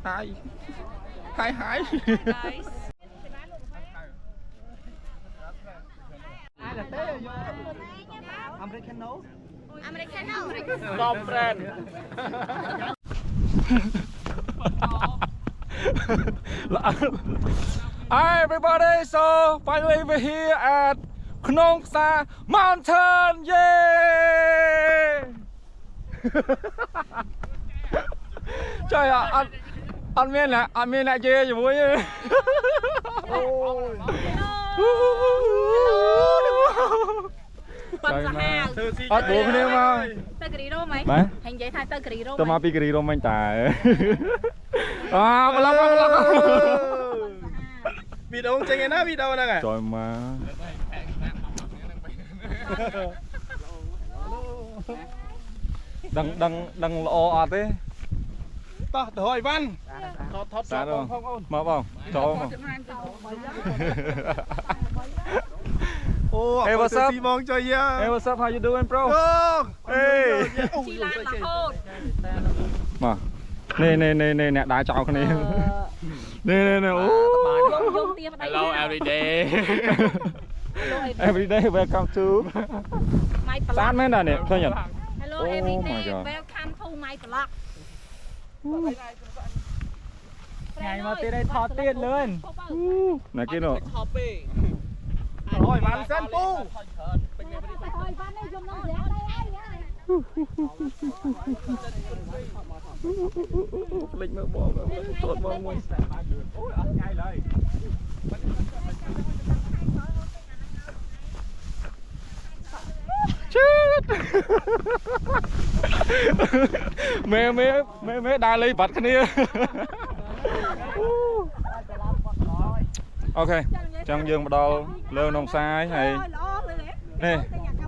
Hi. Hi. Guys. Americano. Top friend. Hi everybody, so finally we're here at Knong Sa Mountain, yay! Trời ạ, ăn miên lại chê cho vui nhá. Trời mà. Ất bố cái mà. Tơ kì rô mấy? Đấy. Hành giấy thay tơ kì rô. Tôi mà pi kì rô mình tài. À, lắm. Bị đâu chơi nó bị đâu nè. Trời mà. Đằng lọ thế. To thôi Văn. Thoát Sao đâu? không ôn. Mở không? Cho không? Oh, hey, what's up? Simon chơi ya. Hey, what's up? How you doing, bro? Hey. Chị Lan là hôn. Mà. Nè, đá chào cái này. Nè. Dùng tiền vào đây. Hello everyday. Everyday welcome to. My blog. Sát mấy nè, thôi nhỉ? Hello Oh my everyday. God. Welcome to my blog. Ngày mà tới đây thọt tiền luôn. Này kia nọ. Rồi Văn sen pu. Lịch mơ bỏ trộn bỏ mùi. Chết. Mẹ đai lấy bật cái này. Ok, trong dương bắt đầu leo nông sai hay nè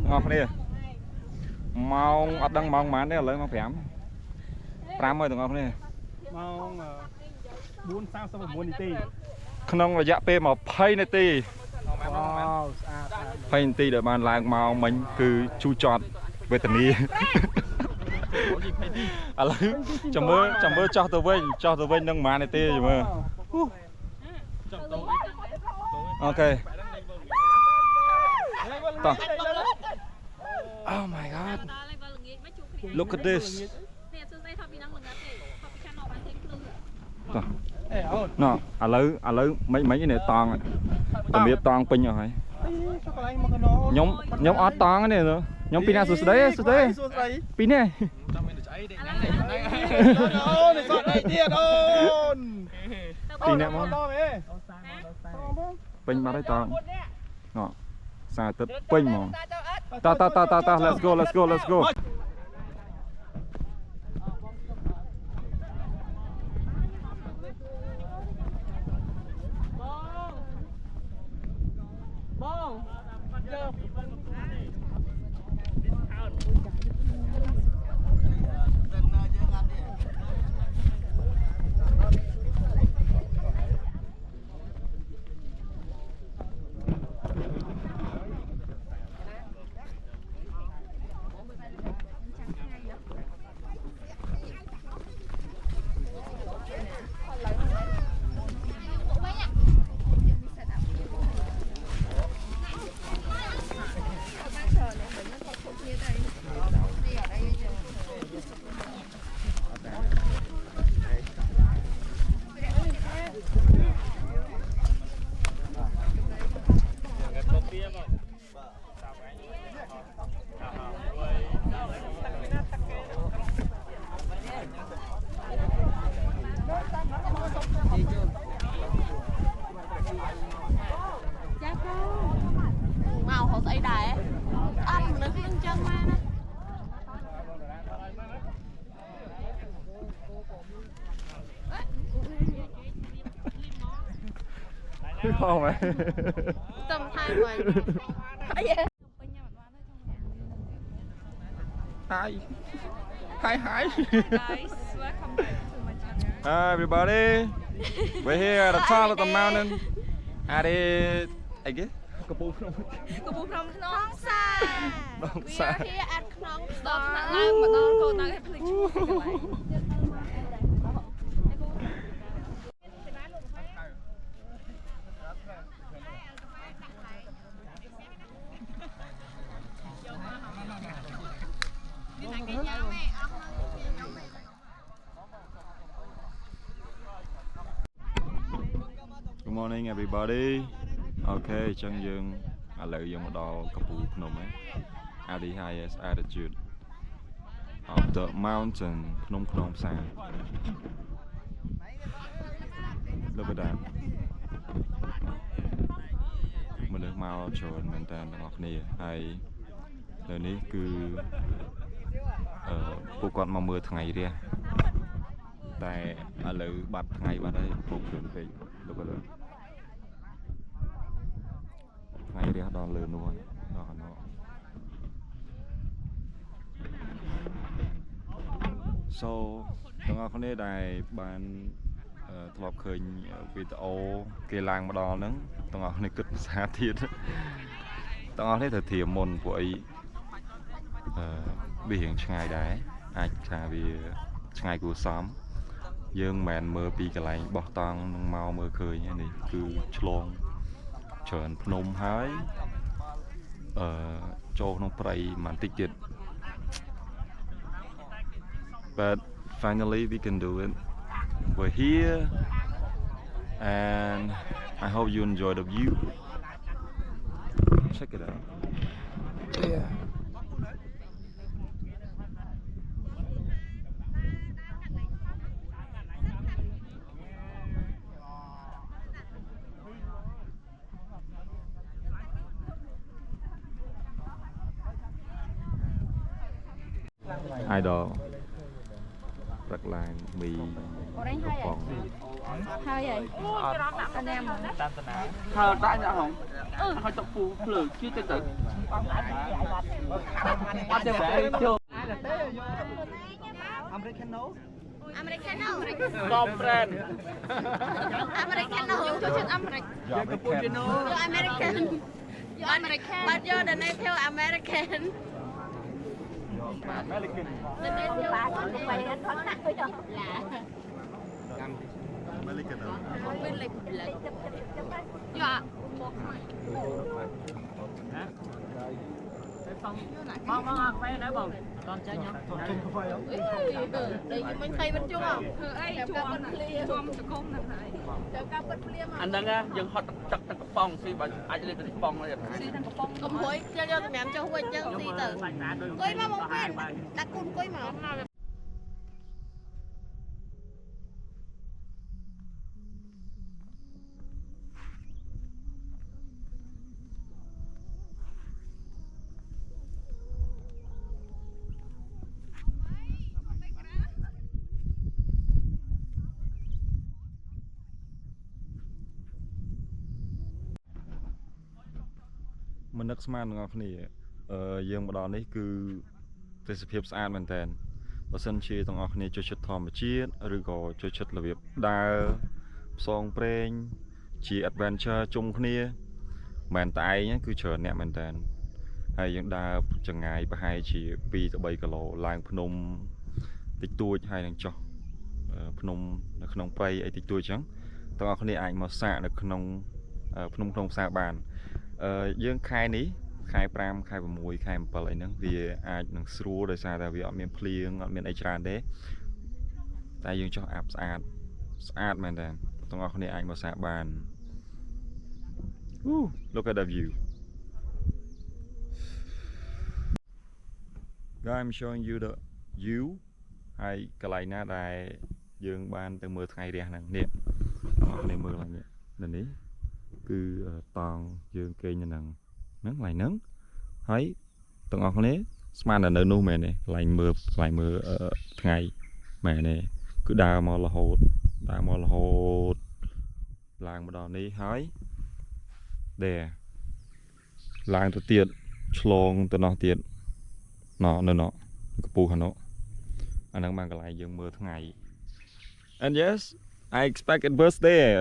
ngọt đi mau ở đằng mong mán đấy lấy mong phèm 5 ơi tụi ngọt đi Mong 4 sao xong rồi 4 tí. ក្នុងរយៈពេល20នាទី Wow, 20នាទីដែលបានឡើងមកមិញគឺជូរចត់វេទនាឥឡូវចាំមើលចោះទៅវិញនឹងប្រហែលនាទីចាំមើលអូខេតោះ Oh my god Look at this តោះ nó à lỡ mấy này toàn tầm biết toàn pin rồi nhóm ót toàn cái này nữa nhóm pin nào sụt đấy pin này pin này món pin mà đấy toàn nó xài tật pin mà ta let's go Màu hột ấy đài á. Ăn nó lên chân mà nè. không mày Tâm thai rồi. Hi. Guys, welcome back to my channel. Hi everybody. We're here at the top of the mountain. At it, I guess. កំពូលភ្នំខ្នងសា Knong We Sa. are here at ខ្នង ដល់ថ្នាក់ឡើងមកដល់កូនដល់ឲ្យភ្លេចឈ្មោះកន្លែង Good morning everybody. Okay, ចឹងយើងឥឡូវយើងមកដល់កំពូលភ្នំហើយ at the highest altitude of the mountain ភ្នំខ្នងផ្សារ Look at that មនុស្សមកច្រើនមែនតើទាំងអស់គ្នាហើយនៅនេះគឺពួកគាត់មកមើលថ្ងៃរះតែឥឡូវបាត់ថ្ងៃបាត់ហើយពួកខ្លួនពេក Look at that ថ្ងៃរះដល់លើនោះហើយដល់ហ្នឹង So ទាំងអស់គ្នាដែលបានធ្លាប់ឃើញវីដេអូគេឡើងមកដល់ហ្នឹងទាំងអស់គ្នាគិតភាសាទៀតទាំងអស់គ្នាត្រូវធៀបមុនពួកអីវារៀងឆ្ងាយដែរអាចថាវាឆ្ងាយគួរសមយើងមិនមែនមើលពីកន្លែងបោះតង់នឹងមកមើលឃើញនេះគឺឆ្លងច្រើនភ្នំហើយចូលក្នុងព្រៃបន្តិចទៀត But finally we can do it. We're here and I hope you enjoy the view. Check it out. Yeah. Idol ព្រឹកឡើងមីកំប៉ុង ហើយហើយអត់ញ៉ាំហ្មង តាមតាណាហើដាក់ញ៉ាំហងហើយចុកពូភ្លើជឿទៅទៅអត់ទេបែរចូល Americano Americano កបប្រេន Americano ចូលចិត្តអាមេរិក យកកាពូជីណូ យក American យក American បាត់យក The Native American American The Native បាទបែរអត់ថតណាស់ទៅចុះឡា American វិញលេខផ្លឹកយកមកបងអត់ពេលដែរបងអត់ចាញ់ខ្ញុំជុំកាហ្វេអត់ đây mình thấy vẫn chung không ai chuông chuông sẽ không là phải chào cao bật liêm អាហ្នឹងយើងហត់ទឹកទឹកកំប៉ុងស៊ីបើអាចលេបទឹកកំប៉ុងទៀត ស៊ីទាំងកំប៉ុងកំហួយយកយកសម្រាប់ចុះហួយចឹងស៊ីទៅគួយមកមកពេលដាក់គូនគួយមក មិននឹកស្មានទាំងអស់គ្នាយើងមកដល់នេះគឺទេសភាពស្អាតមែនតើបើសិនជាទាំងអស់គ្នាចូលចិត្តធម្មជាតិឬក៏ចូលចិត្តរបៀបដើរផ្សងព្រេងជា adventure ជុំគ្នាមែនតែឯងគឺច្រើនអ្នកមែនតើហើយយើងដើរចង្ងាយប្រហែលជា2ទៅ3គីឡូឡើងភ្នំតិចតួចហើយនឹងចុះភ្នំនៅក្នុងព្រៃអីតិចតួចអញ្ចឹងទាំងអស់គ្នាអាចមកសាកនៅក្នុងភ្នំក្នុងផ្សារបានយើងខែនេះខែ5ខែ6ខែ7អីហ្នឹងវាអាចនឹងស្រួលដោយសារតែវាអត់មានភ្លៀងអត់មានអីច្រើនទេតែយើងចុះអាប់ស្អាតមែនតើទាំងអស់គ្នាអាចមកសាកបាន Look at the view Guys I'm showing you the view ហើយកន្លែងណាដែលយើងបានទៅមើលថ្ងៃរះហ្នឹងនេះទាំងអស់គ្នាមើលឡើងនេះនេះគឺតង់យើងគេងនៅហ្នឹងកន្លែងហ្នឹងហើយទាំងអស់គ្នាស្មានតែនៅនោះមែនទេកន្លែងមើលថ្ងៃមែនទេគឺដើរមករហូតឡើងមកដល់នេះហើយដែរឡើងទៅទៀតឆ្លងទៅនោះទៀតនៅនោះកំពូលខាងនោះអាហ្នឹងបានកន្លែងយើងមើលថ្ងៃ And yes I expect it was there